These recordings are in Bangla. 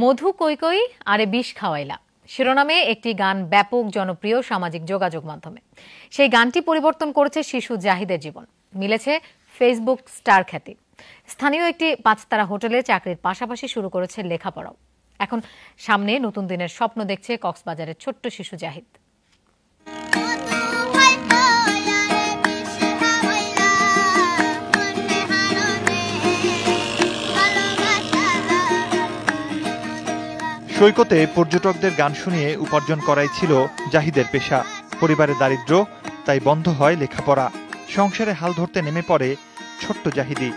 মধু কই কই আরে বিষ খাওয়াইলা শিরোনামে একটি গান ব্যাপক জনপ্রিয় সামাজিক যোগাযোগ মাধ্যমে। সেই গানটি পরিবর্তন করেছে শিশু জাহিদের জীবন, মিলেছে ফেসবুক স্টার খ্যাতি। স্থানীয় একটি 5 তারা হোটেলে চাকরির পাশাপাশি শুরু করেছে লেখাপড়াও। এখন সামনে নতুন দিনের স্বপ্ন দেখছে কক্সবাজারের ছোট্ট শিশু জাহিদ। সৈকতে পর্যটকদের গান শুনিয়ে উপার্জন করাই ছিল জাহিদের পেশা। পরিবারের দারিদ্র্য, তাই বন্ধ হয় লেখাপড়া। সংসারে হাল ধরতে নেমে পড়ে ছোট্ট জাহিদি।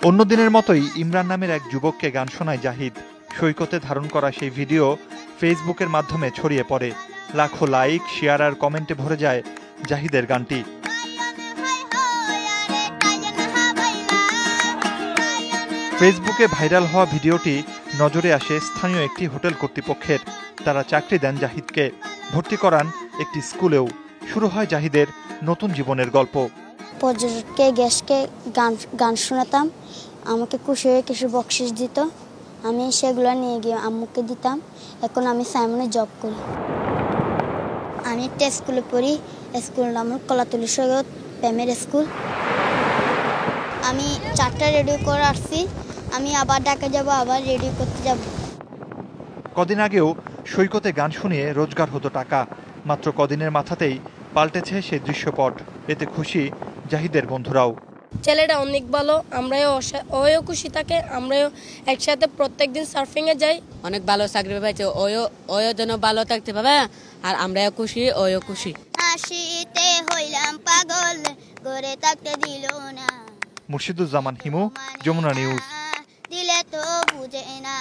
অন্য দিনের মতোই ইমরান নামের এক যুবককে গান শোনায় জাহিদ। সৈকতে ধারণ করা সেই ভিডিও ফেসবুকের মাধ্যমে ছড়িয়ে পড়ে। লাখো লাইক, শেয়ার আর কমেন্টে ভরে যায় জাহিদের গানটি। ফেসবুকে ভাইরাল হওয়া ভিডিওটি নজরে আসে স্থানীয় একটি হোটেল কর্তৃপক্ষের। তারা চাকরি দেন জাহিদকে, ভর্তি করান একটি স্কুলেও। শুরু হয় জাহিদের নতুন জীবনের গল্প। পর্যটককে গেস্টকে গান শোনাতাম, আমাকে খুশি হয়ে কিছু বকশিস দিত, আমি সেগুলো নিয়ে গিয়ে আম্মুকে দিতাম। এখন আমি সাইমনে জব করি। আমি একটা স্কুলে পড়ি, স্কুল নাম কলাতলি সৈয়দ প্রাইমারি স্কুল। আমি 4টা রেডি করে আসছি, আমি আবার ঢাকা যাব, আবার রেডি করতে যাব। কদিন আগেও সৈকতে গান শুনিয়ে রোজগার হতো টাকা। মাত্র কদিনের মাথাতেই পাল্টেছে সেই দৃশ্যপট। এতে খুশি জাহিদের বন্ধুরাও। ছেলেটা অনেক ভালো, ওও খুশি থাকে, আমরাও একসাথে প্রত্যেকদিন সার্ফিং এ যাই। অনেক ভালো চাকরি পাইছে, ওও যেন ভালো থাকতে পাবে, আর আমরাও খুশি, ওও খুশি। হাসিতে হইলাম পাগল, করে থাকতে দিল না। মুর্শিদুজ্জামান হিমু, যমুনা নিউজ। দিলে তো বুঝে না।